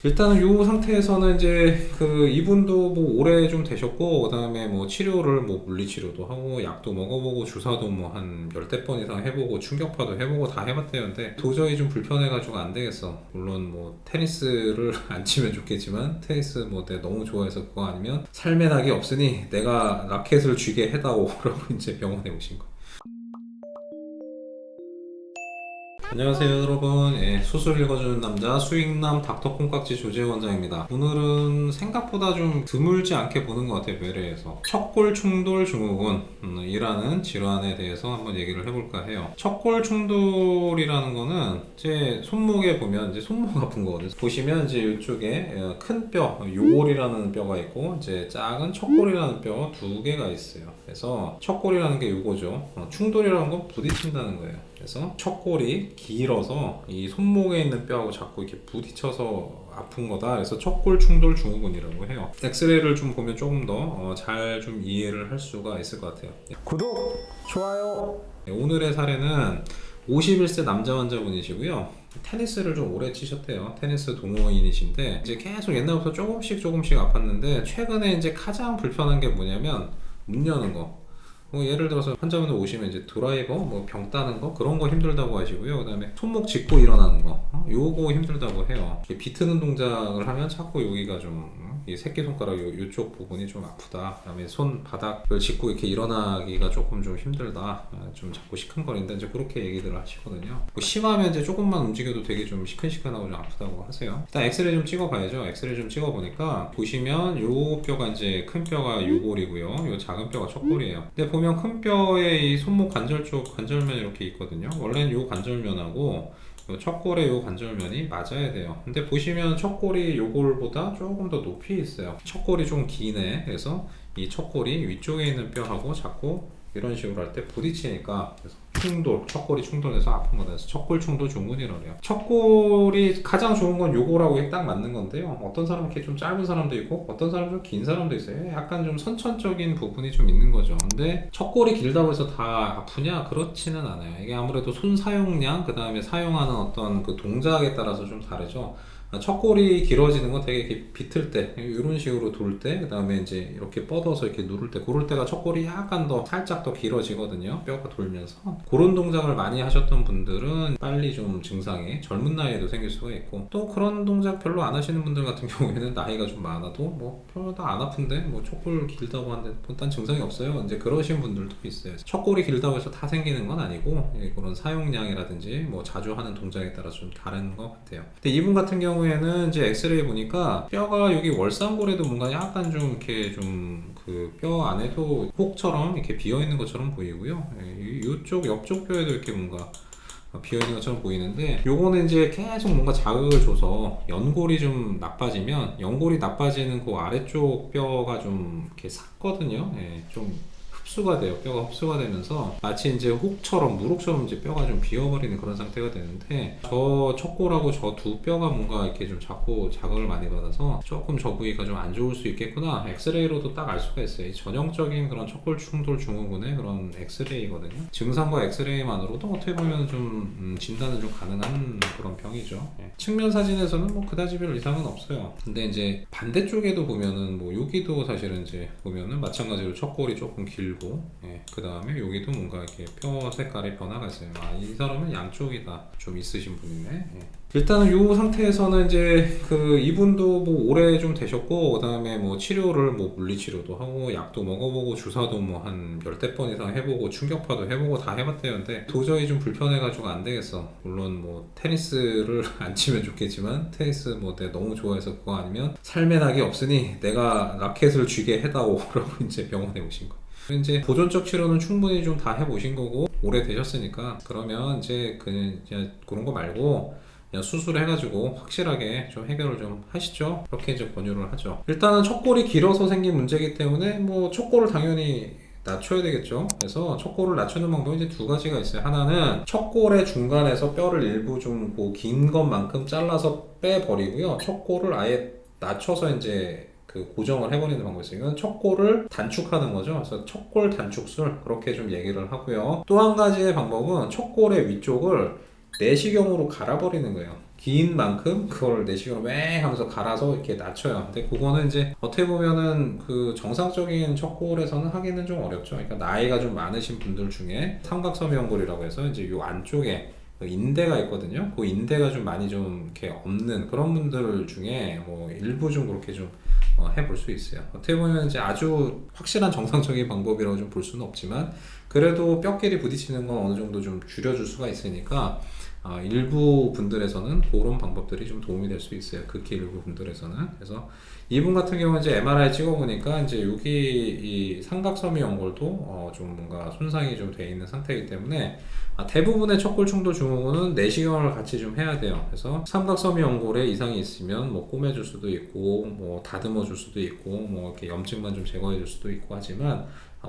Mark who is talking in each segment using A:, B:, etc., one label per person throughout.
A: 일단은 이 상태에서는 이제 이분도 뭐 오래 좀 되셨고, 그 다음에 뭐 치료를 뭐 물리치료도 하고 약도 먹어보고 주사도 뭐 한 열댓 번 이상 해보고 충격파도 해보고 다 해봤대요근데 도저히 좀 불편해가지고 안 되겠어. 물론 뭐 테니스를 안 치면 좋겠지만 테니스 뭐 내가 너무 좋아해서 그거 아니면 삶의 낙이 없으니 내가 라켓을 쥐게 해다오 라고 이제 병원에 오신 거예요. 안녕하세요 여러분. 수술 읽어주는 남자 수익남 닥터 콩깍지 조재 원장입니다. 오늘은 생각보다 좀 드물지 않게 보는 것 같아요. 뇌래에서 척골 충돌 증후군 이라는 질환에 대해서 한번 얘기를 해볼까 해요. 척골 충돌이라는 거는 제 손목에 보면 이제 손목 아픈 거거든요. 보시면 이제 이쪽에 큰 뼈 요골이라는 뼈가 있고 이제 작은 척골이라는 뼈 두 개가 있어요. 그래서 척골이라는 게 요거죠. 충돌이라는 건 부딪힌다는 거예요. 그래서 척골이 길어서 이 손목에 있는 뼈하고 자꾸 이렇게 부딪혀서 아픈 거다. 그래서 척골 충돌 증후군이라고 해요. 엑스레이를 좀 보면 조금 더 잘 좀 이해를 할 수가 있을 것 같아요.
B: 구독, 좋아요.
A: 오늘의 사례는 51세 남자 환자분이시고요. 테니스를 좀 오래 치셨대요. 테니스 동호인이신데 이제 계속 옛날부터 조금씩 아팠는데 최근에 이제 가장 불편한 게 뭐냐면 문 여는 거. 뭐 예를 들어서 환자분들 오시면 이제 드라이버, 뭐 병 따는 거 그런 거 힘들다고 하시고요. 그다음에 손목 짚고 일어나는 거, 요거 힘들다고 해요. 비트는 동작을 하면 자꾸 여기가 좀 이 새끼손가락 요쪽 부분이 좀 아프다. 그다음에 손바닥을 짚고 이렇게 일어나기가 조금 좀 힘들다. 좀 자꾸 시큰거린다. 이제 그렇게 얘기들을 하시거든요. 뭐 심하면 이제 조금만 움직여도 되게 좀 시큰시큰하고 좀 아프다고 하세요. 일단 엑스레이 좀 찍어봐야죠. 엑스레이 좀 찍어보니까 보시면 요 뼈가 이제 큰 뼈가 요골이고요. 요 작은 뼈가 척골이에요. 근데 보면 큰 뼈에 이 손목 관절 쪽 관절면 이렇게 있거든요. 원래는 요 관절면하고 척골의 요 관절면이 맞아야 돼요. 근데 보시면 척골이 요골보다 조금 더 높이 있어요. 척골이 좀 기네. 그래서 이 척골이 위쪽에 있는 뼈하고 자꾸 이런 식으로 할 때 부딪히니까 그래서 척골이 충돌해서 아픈 거다. 그래서 척골 충돌 증후군이라고 해요. 척골이 가장 좋은 건 요거라고 딱 맞는 건데요. 어떤 사람은 이렇게 좀 짧은 사람도 있고 어떤 사람은 좀 긴 사람도 있어요. 약간 좀 선천적인 부분이 좀 있는 거죠. 근데 척골이 길다고 해서 다 아프냐? 그렇지는 않아요. 이게 아무래도 손 사용량, 그 다음에 사용하는 어떤 그 동작에 따라서 좀 다르죠. 척골이 길어지는 건 되게 이렇게 비틀 때, 이런 식으로 돌 때, 그 다음에 이제 이렇게 뻗어서 이렇게 누를 때, 그럴 때가 척골이 약간 더 살짝 더 길어지거든요. 뼈가 돌면서. 그런 동작을 많이 하셨던 분들은 빨리 좀 증상이 젊은 나이에도 생길 수가 있고, 또 그런 동작 별로 안 하시는 분들 같은 경우에는 나이가 좀 많아도 뭐 별로 다 안 아픈데 뭐 척골 길다고 하는데 일단 증상이 없어요. 이제 그러신 분들도 있어요. 척골이 길다고 해서 다 생기는 건 아니고, 그런 사용량이라든지 뭐 자주 하는 동작에 따라 좀 다른 것 같아요. 근데 이분 같은 경우에는 이제 엑스레이 보니까 뼈가 여기 월상골에도 뭔가 약간 좀 이렇게 좀 그 뼈 안에도 혹처럼 이렇게 비어 있는 것처럼 보이고요. 이쪽 옆쪽 뼈에도 이렇게 뭔가 비어있는 것처럼 보이는데 요거는 이제 계속 뭔가 자극을 줘서 연골이 좀 나빠지면 연골이 나빠지는 그 아래쪽 뼈가 좀 이렇게 삭거든요. 좀 흡수가 돼요. 뼈가 흡수가 되면서 마치 이제 혹처럼 무록처럼 이제 뼈가 좀 비어버리는 그런 상태가 되는데 저 척골하고 저 두 뼈가 뭔가 이렇게 좀 자꾸 자극을 많이 받아서 조금 저 부위가 좀 안 좋을 수 있겠구나. 엑스레이로도 딱 알 수가 있어요. 전형적인 그런 척골 충돌 증후군의 그런 엑스레이거든요. 증상과 엑스레이만으로도 어떻게 보면 좀 진단은 좀 가능한 그런 병이죠. 측면 사진에서는 뭐 그다지 별 이상은 없어요. 근데 이제 반대쪽에도 보면은 뭐 여기도 사실은 이제 보면은 마찬가지로 척골이 조금 길고 그 다음에 여기도 뭔가 이렇게 뼈 색깔의 변화가 있어요. 이 사람은 양쪽이 다 좀 있으신 분이네. 일단은 이 상태에서는 이제 이분도 뭐 오래 좀 되셨고, 그 다음에 뭐 치료를 뭐 물리치료도 하고 약도 먹어보고 주사도 뭐 한 열댓 번 이상 해보고 충격파도 해보고 다 해봤대요근데 도저히 좀 불편해가지고 안 되겠어. 물론 뭐 테니스를 안 치면 좋겠지만 테니스 뭐 내가 너무 좋아해서 그거 아니면 삶의 낙이 없으니 내가 라켓을 쥐게 해다오 라고 이제 병원에 오신 거예요. 이제 보존적 치료는 충분히 좀 다 해보신 거고 오래 되셨으니까 그러면 이제 그냥 그런 거 말고 그냥 수술해가지고 확실하게 좀 해결을 좀 하시죠. 그렇게 이제 권유를 하죠. 일단은 척골이 길어서 생긴 문제이기 때문에 뭐 척골을 당연히 낮춰야 되겠죠. 그래서 척골을 낮추는 방법이 이제 두 가지가 있어요. 하나는 척골의 중간에서 뼈를 일부 좀 긴 것만큼 잘라서 빼버리고요. 척골을 아예 낮춰서 이제 고정을 해버리는 방법이 있어요. 이건 척골을 단축하는 거죠. 그래서 척골 단축술 그렇게 좀 얘기를 하고요. 또 한 가지의 방법은 척골의 위쪽을 내시경으로 갈아버리는 거예요. 긴 만큼 그걸 내시경으로 맹 하면서 갈아서 이렇게 낮춰요. 근데 그거는 이제 어떻게 보면은 그 정상적인 척골에서는 하기는 좀 어렵죠. 그러니까 나이가 좀 많으신 분들 중에 삼각섬유 연골이라고 해서 이제 요 안쪽에 그 인대가 있거든요. 그 인대가 좀 많이 좀 이렇게 없는 그런 분들 중에 뭐 일부 좀 그렇게 좀 해볼 수 있어요. 어떻게 보면 이제 아주 확실한 정상적인 방법이라고 좀 볼 수는 없지만 그래도 뼈끼리 부딪히는 건 어느 정도 좀 줄여줄 수가 있으니까 일부 분들에서는 그런 방법들이 좀 도움이 될 수 있어요. 극히 일부 분들에서는. 그래서 이분 같은 경우는 이제 MRI 찍어보니까 이제 여기 이 삼각섬유 연골도 좀 뭔가 손상이 좀 돼 있는 상태이기 때문에 대부분의 척골충돌 증후군은 내시경을 같이 좀 해야 돼요. 그래서 삼각섬유 연골에 이상이 있으면 뭐 꼬매줄 수도 있고 뭐 다듬어줄 수도 있고 뭐 이렇게 염증만 좀 제거해줄 수도 있고 하지만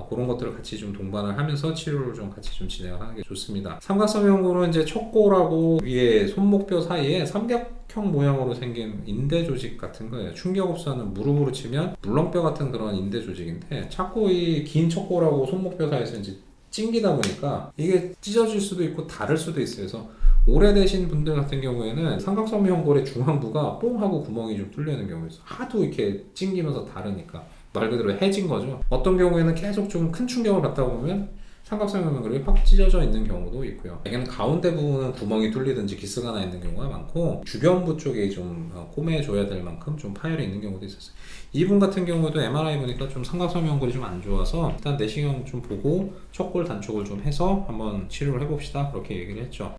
A: 그런 것들을 같이 좀 동반을 하면서 치료를 좀 같이 좀 진행을 하는 게 좋습니다. 삼각섬유 연골은 이제 척골하고 위에 손목뼈 사이에 삼각형 모양으로 생긴 인대 조직 같은 거예요. 충격 흡수하는 무릎으로 치면 물렁뼈 같은 그런 인대 조직인데 자꾸 이 긴 척골하고 손목뼈 사이에서 이제 찡기다 보니까 이게 찢어질 수도 있고 다를 수도 있어요. 그래서 오래되신 분들 같은 경우에는 삼각섬유 연골의 중앙부가 뽕 하고 구멍이 좀 뚫려 있는 경우가 있어요. 하도 이렇게 찡기면서 다르니까 말 그대로 해진 거죠. 어떤 경우에는 계속 좀 큰 충격을 받다 보면 삼각섬유 연골이 확 찢어져 있는 경우도 있고요. 이게는 가운데 부분은 구멍이 뚫리든지 기스가 나 있는 경우가 많고 주변부 쪽에 좀 꼬매줘야 될 만큼 좀 파열이 있는 경우도 있었어요. 이분 같은 경우도 MRI 보니까 좀 삼각섬유 연골이 좀 안 좋아서 일단 내시경 좀 보고 척골 단축을 좀 해서 한번 치료를 해봅시다. 그렇게 얘기를 했죠.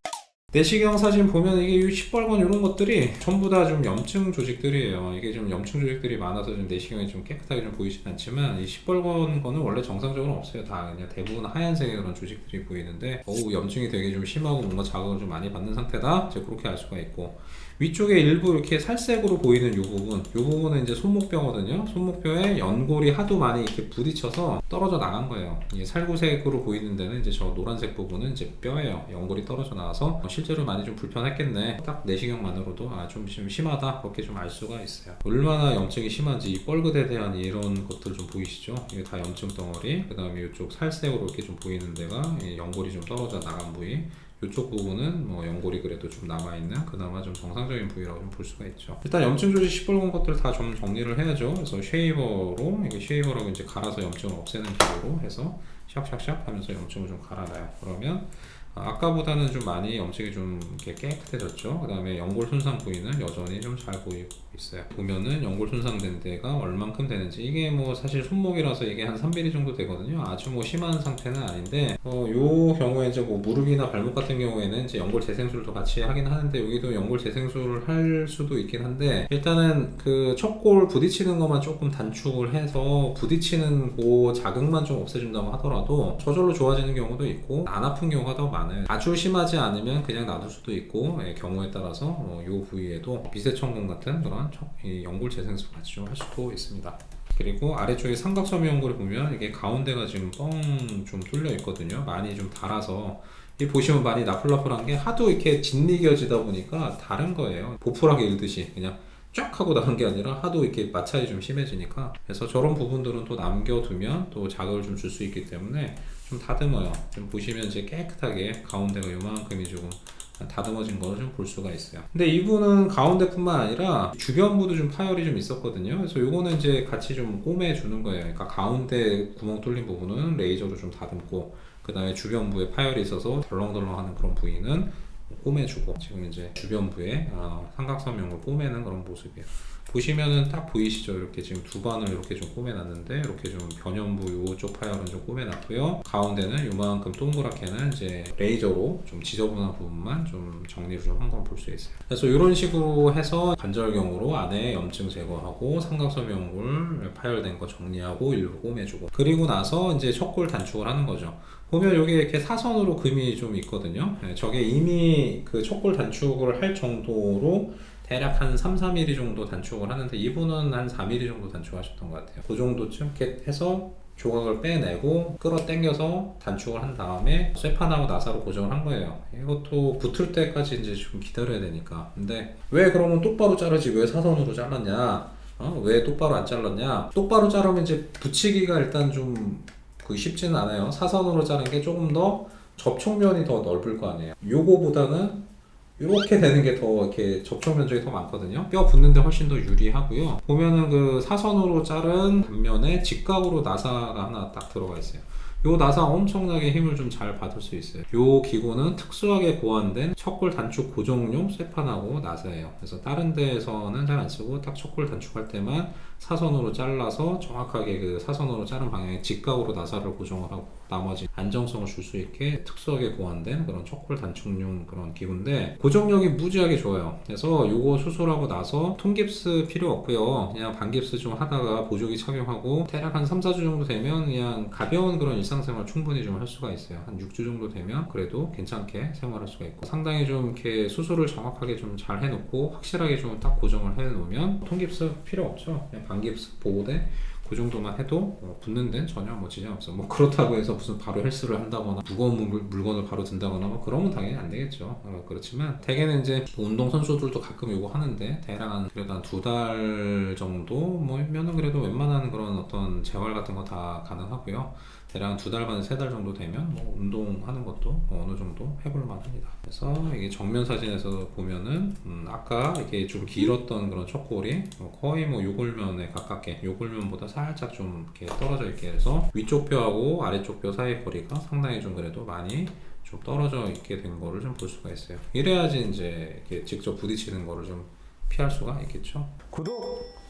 A: 내시경 사진 보면 이게 시뻘건 이런 것들이 전부 다 좀 염증 조직들이에요. 이게 좀 염증 조직들이 많아서 좀 내시경이 좀 깨끗하게 좀 보이진 않지만 이 시뻘건 거는 원래 정상적으로 없어요. 다 그냥 대부분 하얀색의 그런 조직들이 보이는데 염증이 되게 좀 심하고 뭔가 자극을 좀 많이 받는 상태다. 이제 그렇게 알 수가 있고 위쪽에 일부 이렇게 살색으로 보이는 이 부분은 이제 손목뼈거든요. 손목뼈에 연골이 하도 많이 이렇게 부딪혀서 떨어져 나간 거예요. 이 살구색으로 보이는 데는 이제 저 노란색 부분은 이제 뼈예요. 연골이 떨어져 나와서 실제로 많이 좀 불편했겠네. 딱 내시경만으로도 좀 심하다 그렇게 좀 알 수가 있어요. 얼마나 염증이 심한지 이 뻘귿에 대한 이런 것들 좀 보이시죠? 이게 다 염증 덩어리. 그 다음에 이쪽 살색으로 이렇게 좀 보이는 데가 연골이 좀 떨어져 나간 부위. 이쪽 부분은 뭐 연골이 그래도 좀 남아있는 그나마 좀 정상적인 부위라고 좀 볼 수가 있죠. 일단 염증 조직 시뻘건 것들 다 좀 정리를 해야죠. 그래서 쉐이버로 이게 쉐이버라고 이제 갈아서 염증을 없애는 기구로 해서 샥샥샥 하면서 염증을 좀 갈아놔요. 그러면 아까보다는 좀 많이 염증이 좀 이렇게 깨끗해졌죠. 그 다음에 연골 손상 부위는 여전히 좀 잘 보이고 있어요. 보면은 연골 손상된 데가 얼만큼 되는지 이게 뭐 사실 손목이라서 이게 한 3mm 정도 되거든요. 아주 뭐 심한 상태는 아닌데 요 경우에 이제 뭐 무릎이나 발목 같은 경우에는 이제 연골 재생술도 같이 하긴 하는데 여기도 연골 재생술을 할 수도 있긴 한데 일단은 그 척골 부딪히는 것만 조금 단축을 해서 부딪히는 그 자극만 좀 없애준다고 하더라도 저절로 좋아지는 경우도 있고 안 아픈 경우가 더 많아요. 아주 심하지 않으면 그냥 놔둘 수도 있고 경우에 따라서 요 부위에도 비세천공 같은 그런 연골 재생술 같이 좀 할 수도 있습니다. 그리고 아래쪽에 삼각섬유 연골을 보면 이게 가운데가 지금 뻥 좀 뚫려 있거든요. 많이 좀 닳아서 이 보시면 많이 나풀나풀한 게 하도 이렇게 짓이겨지다 보니까 다른 거예요. 보풀하게 일듯이 그냥 쫙 하고 나간 게 아니라 하도 이렇게 마찰이 좀 심해지니까 그래서 저런 부분들은 또 남겨두면 또 자극을 좀 줄 수 있기 때문에 좀 다듬어요. 좀 보시면 이제 깨끗하게 가운데가 요만큼이 조금 다듬어진 거를 좀 볼 수가 있어요. 근데 이분은 가운데뿐만 아니라 주변부도 좀 파열이 좀 있었거든요. 그래서 요거는 이제 같이 좀 꼬매 주는 거예요. 그러니까 가운데 구멍 뚫린 부분은 레이저로 좀 다듬고 그 다음에 주변부에 파열이 있어서 덜렁덜렁하는 그런 부위는 꼬매주고 지금 이제 주변부에 삼각섬유 연골 꼬매는 그런 모습이에요. 보시면은 딱 보이시죠? 이렇게 지금 두 반을 이렇게 좀 꼬매놨는데 이렇게 좀 변연부 요쪽 파열은 좀 꼬매놨고요. 가운데는 요만큼 동그랗게는 이제 레이저로 좀 지저분한 부분만 좀 정리를 좀 한 건 볼 수 있어요. 그래서 이런 식으로 해서 관절경으로 안에 염증 제거하고 삼각섬유 연골 파열된 거 정리하고 일부 꼬매주고 그리고 나서 이제 척골 단축을 하는 거죠. 보면 여기 이렇게 사선으로 금이 좀 있거든요. 저게 이미 그 척골 단축을 할 정도로 대략 한 3, 4mm 정도 단축을 하는데 이분은 한 4mm 정도 단축하셨던 것 같아요. 그 정도쯤 이렇게 해서 조각을 빼내고 끌어 당겨서 단축을 한 다음에 쇠판하고 나사로 고정을 한 거예요. 이것도 붙을 때까지 이제 좀 기다려야 되니까. 근데 왜 그러면 똑바로 자르지 왜 사선으로 잘랐냐? 왜 똑바로 안 잘랐냐? 똑바로 자르면 이제 붙이기가 일단 좀 쉽지는 않아요. 사선으로 자른 게 조금 더 접촉면이 더 넓을 거 아니에요. 요거보다는 이렇게 되는 게 더 이렇게 접촉 면적이 더 많거든요. 뼈 붙는데 훨씬 더 유리하고요. 보면은 그 사선으로 자른 단면에 직각으로 나사가 하나 딱 들어가 있어요. 요 나사 엄청나게 힘을 좀 잘 받을 수 있어요. 요 기구는 특수하게 고안된 척골 단축 고정용 쇠판하고 나사예요. 그래서 다른 데에서는 잘 안 쓰고 딱 척골 단축할 때만 사선으로 잘라서 정확하게 그 사선으로 자른 방향에 직각으로 나사를 고정을 하고 나머지 안정성을 줄 수 있게 특수하게 고안된 그런 척골 단축용 그런 기구인데 고정력이 무지하게 좋아요. 그래서 요거 수술하고 나서 통깁스 필요 없고요. 그냥 반깁스 좀 하다가 보조기 착용하고 대략 한 3, 4주 정도 되면 그냥 가벼운 그런 일상생활 충분히 좀 할 수가 있어요. 한 6주 정도 되면 그래도 괜찮게 생활할 수가 있고 상당히 좀 이렇게 수술을 정확하게 좀 잘 해놓고 확실하게 좀 딱 고정을 해놓으면 통깁스 필요 없죠. 그냥 반깁스 보호대 그 정도만 해도 붙는 데는 전혀 뭐 지장 없어. 뭐 그렇다고 해서 무슨 바로 헬스를 한다거나 무거운 물건을 바로 든다거나 뭐 그러면 당연히 안 되겠죠. 그렇지만 대개는 이제 운동 선수들도 가끔 요거 하는데 대략 한 그래도 한 2달 정도 뭐면은 그래도 웬만한 그런 어떤 재활 같은 거 다 가능하고요. 대략 한 2달 반, 3달 정도 되면 뭐 운동하는 것도 어느 정도 해볼 만합니다. 그래서 이게 정면 사진에서 보면은 아까 이렇게 좀 길었던 그런 척골이 거의 뭐 요골면에 가깝게 요골면보다 살짝 좀 이렇게 떨어져 있게 해서 위쪽 뼈하고 아래쪽 뼈 사이 거리가 상당히 좀 그래도 많이 좀 떨어져 있게 된 거를 좀 볼 수가 있어요. 이래야지 이제 이렇게 직접 부딪히는 거를 좀 피할 수가 있겠죠.
B: 구독,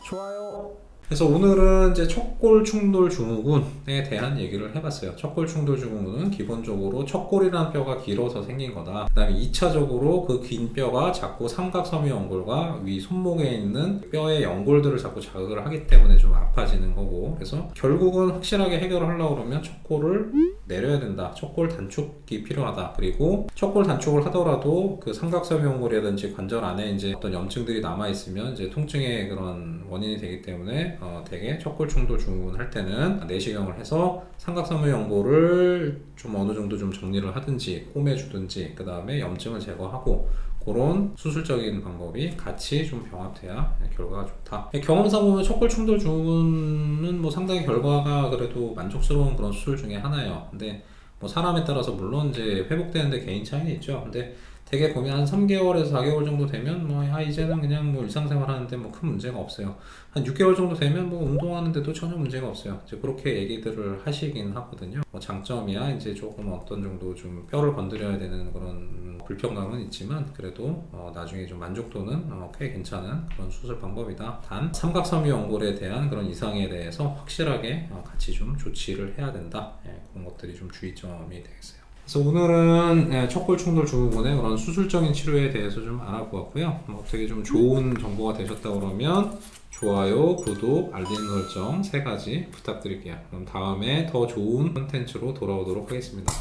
B: 좋아요.
A: 그래서 오늘은 이제 척골 충돌 증후군에 대한 얘기를 해봤어요. 척골 충돌 증후군은 기본적으로 척골이라는 뼈가 길어서 생긴 거다. 그 다음에 2차적으로 그 긴 뼈가 자꾸 삼각섬유 연골과 위 손목에 있는 뼈의 연골들을 자꾸 자극을 하기 때문에 좀 아파지는 거고, 그래서 결국은 확실하게 해결을 하려고 그러면 척골을 내려야 된다. 척골 단축이 필요하다. 그리고 척골 단축을 하더라도 그 삼각섬유 연골이라든지 관절 안에 이제 어떤 염증들이 남아 있으면 이제 통증의 그런 원인이 되기 때문에 되게 척골 충돌 증후군 할 때는 내시경을 해서 삼각섬유 연골을 좀 어느 정도 좀 정리를 하든지 꼬매주든지 그 다음에 염증을 제거하고 그런 수술적인 방법이 같이 좀 병합돼야 결과가 좋다. 경험상 보면 척골 충돌 증후군은 뭐 상당히 결과가 그래도 만족스러운 그런 수술 중에 하나예요. 근데 뭐 사람에 따라서 물론 이제 회복되는데 개인 차이는 있죠. 근데 되게 보면 한 3개월에서 4개월 정도 되면 뭐 이제는 그냥 뭐 일상생활 하는데 뭐 큰 문제가 없어요. 한 6개월 정도 되면 뭐 운동하는데도 전혀 문제가 없어요. 이제 그렇게 얘기들을 하시긴 하거든요. 뭐 장점이야 이제 조금 어떤 정도 좀 뼈를 건드려야 되는 그런 불편감은 있지만 그래도 나중에 좀 만족도는 꽤 괜찮은 그런 수술 방법이다. 단 삼각섬유 연골에 대한 그런 이상에 대해서 확실하게 같이 좀 조치를 해야 된다. 그런 것들이 좀 주의점이 되겠어요. 그래서 오늘은 척골 충돌 증후군의 그런 수술적인 치료에 대해서 좀 알아보았고요. 어떻게 좀 좋은 정보가 되셨다 그러면 좋아요, 구독, 알림 설정 3가지 부탁드릴게요. 그럼 다음에 더 좋은 콘텐츠로 돌아오도록 하겠습니다.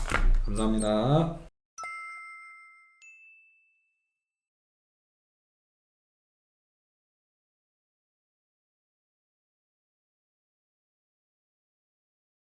A: 감사합니다.